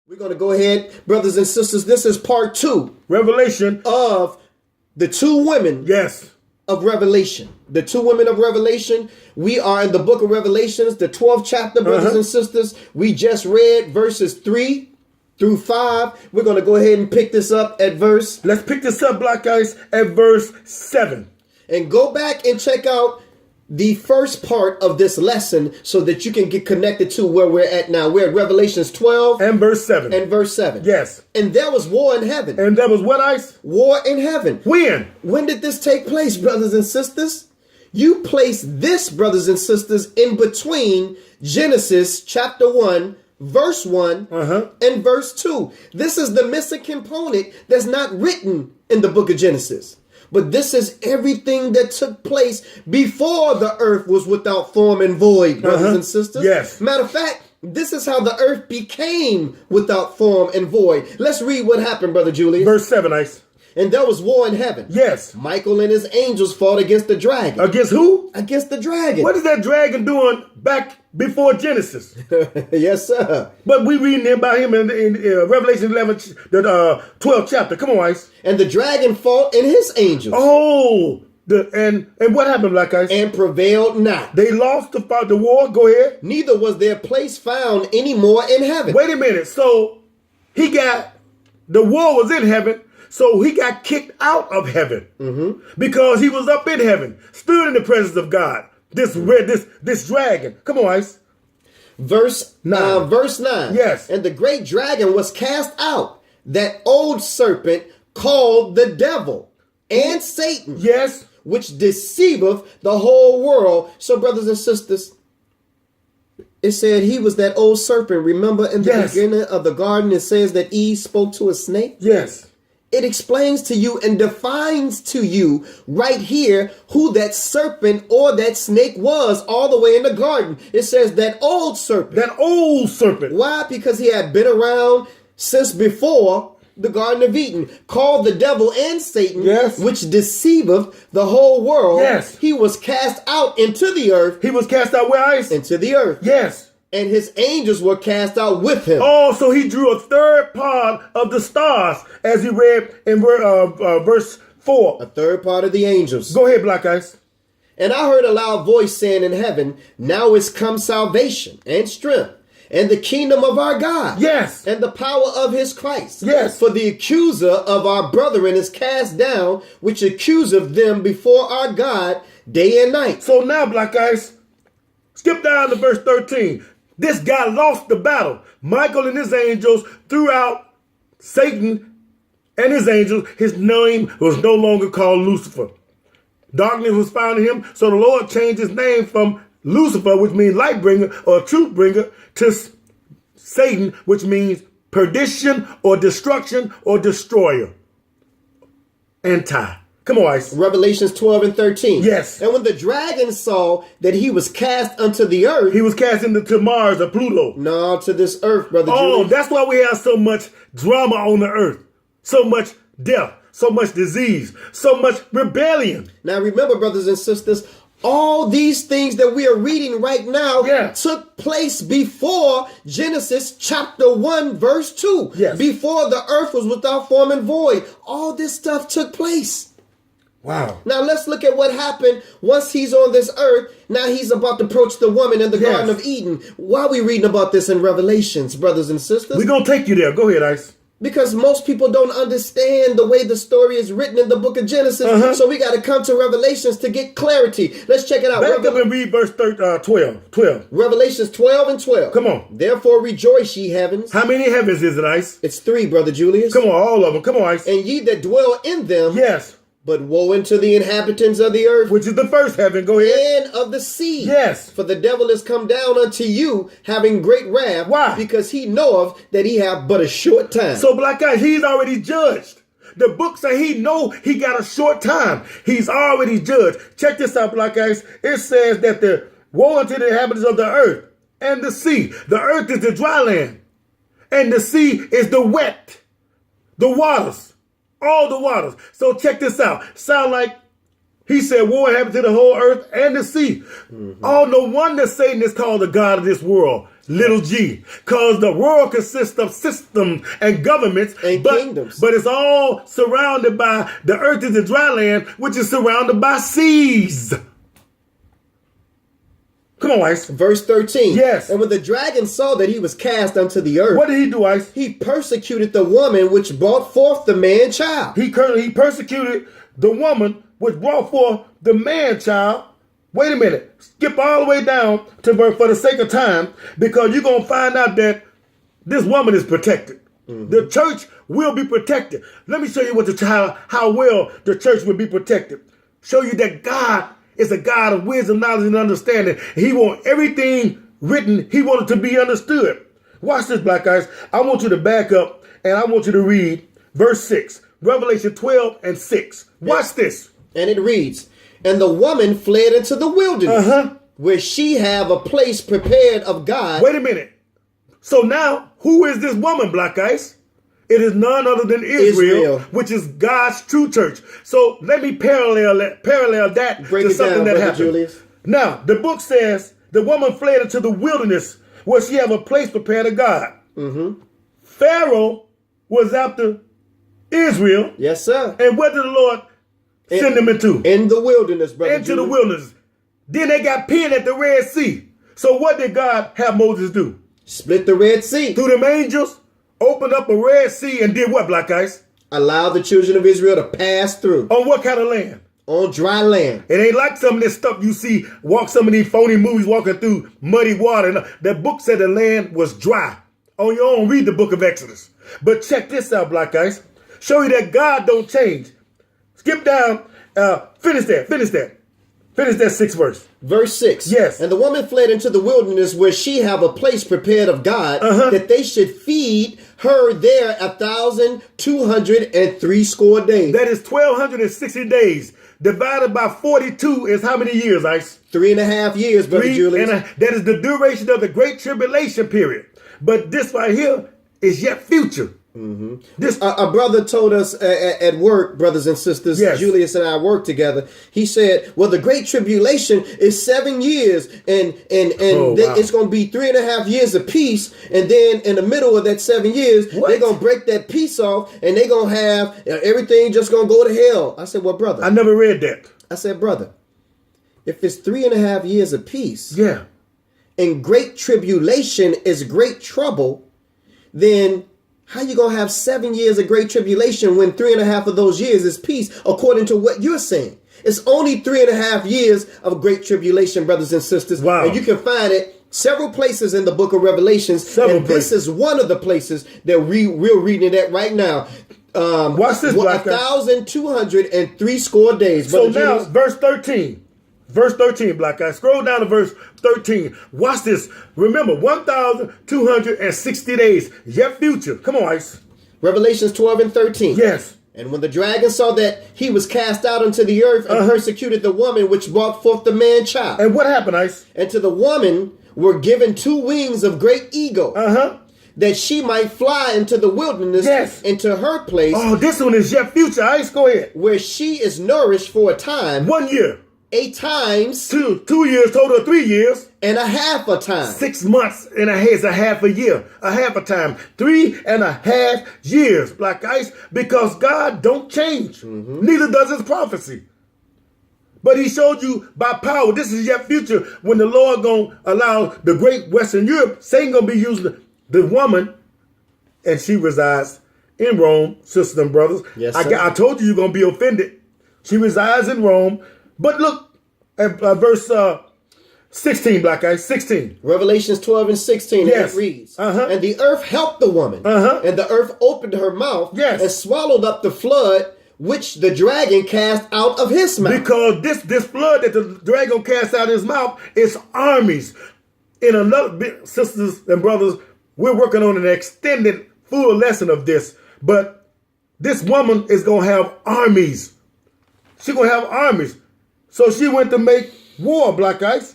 We're going to go ahead, brothers and sisters. This is part 2. Revelation of the 2 women. Yes. Of Revelation. The 2 women of Revelation. We are in the book of Revelations, the 12th chapter, brothers and sisters. We just read verses 3 through 5. We're going to go ahead and pick this up at verse. Let's pick this up, Black Ice, at verse 7. And go back and check out the first part of this lesson so that you can get connected to where we're at now. We're at Revelations 12. And verse 7. And verse 7. Yes. And there was war in heaven. And there was what, Ice? War in heaven. When? When did this take place, brothers and sisters? You place this, brothers and sisters, in between Genesis chapter 1, verse 1 and verse 2. This is the missing component that's not written in the book of Genesis. But this is everything that took place before the earth was without form and void, brothers and sisters. Yes. Matter of fact, this is how the earth became without form and void. Let's read what happened, Brother Julius. Verse 7, Ice. And there was war in heaven. Yes. Michael and his angels fought against the dragon. Against who? Against the dragon. What is that dragon doing back before Genesis? Yes, sir. But we reading about him in Revelation 11, the 12th chapter. Come on, Ice. And the dragon fought and his angels. Oh, and what happened, Black Ice? And prevailed not. They lost the war. Go ahead. Neither was their place found any more in heaven. Wait a minute. So the war was in heaven. So he got kicked out of heaven because he was up in heaven, stood in the presence of God. This dragon. Come on, Ice. Verse 9. Yes. And the great dragon was cast out, that old serpent called the devil and Satan. Yes. Which deceiveth the whole world. So, brothers and sisters, it said he was that old serpent. Remember in the beginning of the garden, it says that Eve spoke to a snake? Yes. It explains to you and defines to you right here who that serpent or that snake was all the way in the garden. It says that old serpent. That old serpent. Why? Because he had been around since before the Garden of Eden, called the devil and Satan, which deceiveth the whole world. Yes. He was cast out into the earth. He was cast out where, Ice? Into the earth. Yes. And his angels were cast out with him. Oh, so he drew a third part of the stars, as he read in verse 4. A third part of the angels. Go ahead, Black Ice. And I heard a loud voice saying in heaven, now is come salvation and strength and the kingdom of our God. Yes. And the power of his Christ. Yes. For the accuser of our brethren is cast down, which accuseth them before our God day and night. So now, Black Ice, skip down to verse 13. This guy lost the battle. Michael and his angels threw out Satan and his angels. His name was no longer called Lucifer. Darkness was found in him, so the Lord changed his name from Lucifer, which means light bringer or truth bringer, to Satan, which means perdition or destruction or destroyer. Anti. Come on, Ice. Revelations 12 and 13. Yes. And when the dragon saw that he was cast unto the earth. He was cast into Mars or Pluto. No, to this earth, Brother Oh, Julius. that's why we have so much drama on the earth. So much death, so much disease, so much rebellion. Now remember, brothers and sisters, all these things that we are reading right now took place before Genesis chapter 1, verse 2. Yes. Before the earth was without form and void. All this stuff took place. Wow. Now let's look at what happened once he's on this earth. Now he's about to approach the woman in the Garden of Eden. Why are we reading about this in Revelations, brothers and sisters? We're going to take you there. Go ahead, Ice. Because most people don't understand the way the story is written in the book of Genesis. So we got to come to Revelations to get clarity. Let's check it out. Back up and read verse 12. Revelations 12 and 12. Come on. Therefore rejoice, ye heavens. How many heavens is it, Ice? It's 3, Brother Julius. Come on, all of them. Come on, Ice. And ye that dwell in them. Yes. But woe unto the inhabitants of the earth. Which is the first heaven. Go ahead. And of the sea. Yes. For the devil is come down unto you, having great wrath. Why? Because he knoweth that he have but a short time. So, Black Guy, he's already judged. The book say he know he got a short time. He's already judged. Check this out, Black Guys. It says that the woe unto the inhabitants of the earth and the sea. The earth is the dry land. And the sea is the wet. The waters. All the waters. So check this out. Sound like he said war happened to the whole earth and the sea. Oh, no wonder Satan is called the God of this world. little g. Because the world consists of systems and governments and kingdoms. But it's all surrounded by, the earth is the dry land, which is surrounded by seas. Come on, Ice. Verse 13. Yes. And when the dragon saw that he was cast unto the earth, what did he do, Ice? He persecuted the woman which brought forth the man child. He persecuted the woman which brought forth the man child. Wait a minute. Skip all the way down to verse for the sake of time, because you're going to find out that this woman is protected. Mm-hmm. The church will be protected. Let me show you how well the church will be protected. Show you that God is a God of wisdom, knowledge, and understanding. He wants everything written. He wants it to be understood. Watch this, Black Eyes. I want you to back up and I want you to read verse 6. Revelation 12 and 6. Watch this. And it reads, and the woman fled into the wilderness, where she have a place prepared of God. Wait a minute. So now, who is this woman, Black Ice? It is none other than Israel, which is God's true church. So let me parallel that to something that happened. Julius. Now, the book says the woman fled into the wilderness where she have a place prepared of God. Mm-hmm. Pharaoh was after Israel. Yes, sir. And where did the Lord send them into? In the wilderness, brother. Into the wilderness. Then they got pinned at the Red Sea. So what did God have Moses do? Split the Red Sea. Through them angels, opened up a Red Sea and did what, Black Ice? Allow the children of Israel to pass through. On what kind of land? On dry land. It ain't like some of this stuff you see, some of these phony movies walking through muddy water. That book said the land was dry. On your own, read the book of Exodus. But check this out, Black Ice. Show you that God don't change. Skip down. Finish that. Finish that 6th verse. Verse 6. Yes. And the woman fled into the wilderness where she have a place prepared of God, that they should feed her there 1,260 days. That is 1,260 days. Divided by 42 is how many years, Ice? 3.5 years, Brother Julius. That is the duration of the Great Tribulation period. But this right here is yet future. Mm-hmm. This a brother told us at work, brothers and sisters, yes. Julius and I work together. He said, well, the Great Tribulation is 7 years and it's going to be 3.5 years of peace. And then in the middle of that 7 years, they're going to break that peace off and they're going to have everything just going to go to hell. I said, well, brother. I never read that. I said, brother, if it's 3.5 years of peace. Yeah. And Great Tribulation is great trouble, then how you going to have 7 years of Great Tribulation when 3.5 of those years is peace, according to what you're saying? It's only 3.5 years of Great Tribulation, brothers and sisters. Wow. And you can find it several places in the book of Revelations. This is one of the places that we're reading it at right now. Watch this, 1,260 days. So now, verse 13. Verse 13, Black Guy. Scroll down to verse 13. Watch this. Remember, 1,260 days. Yet future. Come on, Ice. Revelations 12 and 13. Yes. And when the dragon saw that he was cast out into the earth and persecuted the woman which brought forth the man child. And what happened, Ice? And to the woman were given 2 wings of great eagle. That she might fly into the wilderness, into her place. Oh, this one is yet future, Ice. Go ahead. Where she is nourished for a time. 1 year. 8 times. 2 years, total of 3 years. And a half a time. 6 months and a half a year. A half a time. 3.5 years, Black Ice. Because God don't change. Neither does his prophecy. But he showed you by power. This is yet future when the Lord going to allow the great Western Europe. Satan going to be using the woman. And she resides in Rome, sisters and brothers. Yes, I told you you're going to be offended. She resides in Rome. But look at verse 16, Black Guy, 16. Revelations 12 and 16, yes. And it reads, And the earth helped the woman, and the earth opened her mouth, and swallowed up the flood which the dragon cast out of his mouth. Because this flood that the dragon cast out of his mouth is armies. In another bit, sisters and brothers, we're working on an extended full lesson of this. But this woman is going to have armies. She's going to have armies. So she went to make war, Black Ice.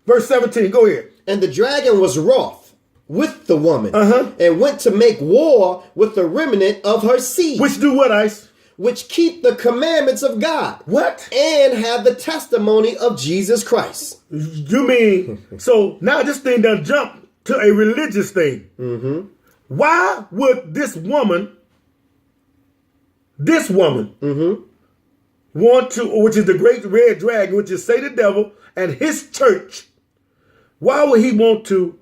Verse 17, go ahead. And the dragon was wroth with the woman, and went to make war with the remnant of her seed. Which do what, Ice? Which keep the commandments of God. What? And have the testimony of Jesus Christ. You mean, so now this thing done jumped to a religious thing. Mm-hmm. Why would this woman Mm-hmm. want to, which is the great red dragon, which is say the devil and his church, why would he want to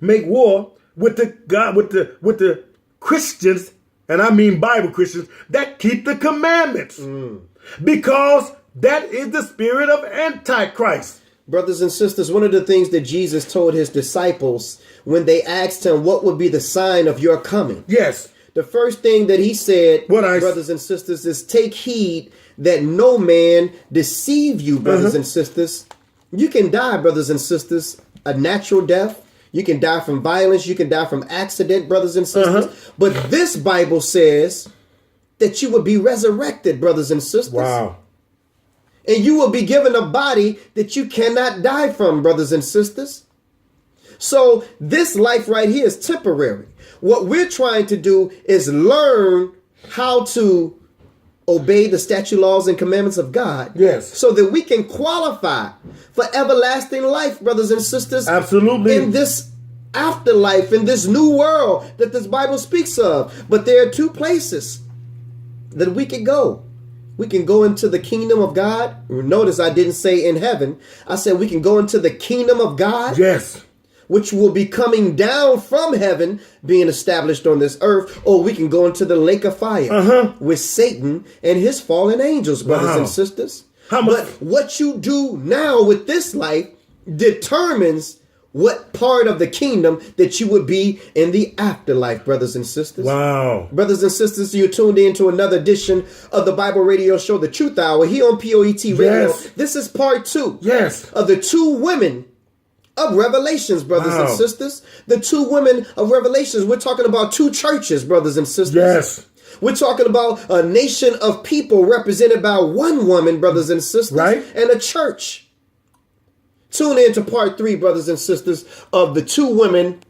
make war with the God, with the Christians, and I mean Bible Christians, that keep the commandments? Because that is the spirit of Antichrist. Brothers and sisters, one of the things that Jesus told his disciples when they asked him what would be the sign of your coming. Yes. The first thing that he said, brothers and sisters, is take heed that no man deceive you, brothers and sisters. You can die, brothers and sisters, a natural death. You can die from violence. You can die from accident, brothers and sisters. But this Bible says that you will be resurrected, brothers and sisters. Wow. And you will be given a body that you cannot die from, brothers and sisters. So this life right here is temporary. What we're trying to do is learn how to obey the statute, laws, and commandments of God. Yes. So that we can qualify for everlasting life, brothers and sisters. Absolutely. In this afterlife, in this new world that this Bible speaks of. But there are two places that we can go. We can go into the kingdom of God. Notice I didn't say in heaven. I said we can go into the kingdom of God. Yes. Which will be coming down from heaven, being established on this earth. Or we can go into the lake of fire with Satan and his fallen angels, brothers and sisters. But what you do now with this life determines what part of the kingdom that you would be in the afterlife, brothers and sisters. Wow. Brothers and sisters, you're tuned in to another edition of the Bible radio show, The Truth Hour, here on POET Radio. Yes. This is part 2 of the 2 women of Revelations, brothers and sisters. The 2 women of Revelations. We're talking about 2 churches, brothers and sisters. Yes. We're talking about a nation of people represented by 1 woman, brothers and sisters, and a church. Tune in to part 3, brothers and sisters, of the 2 women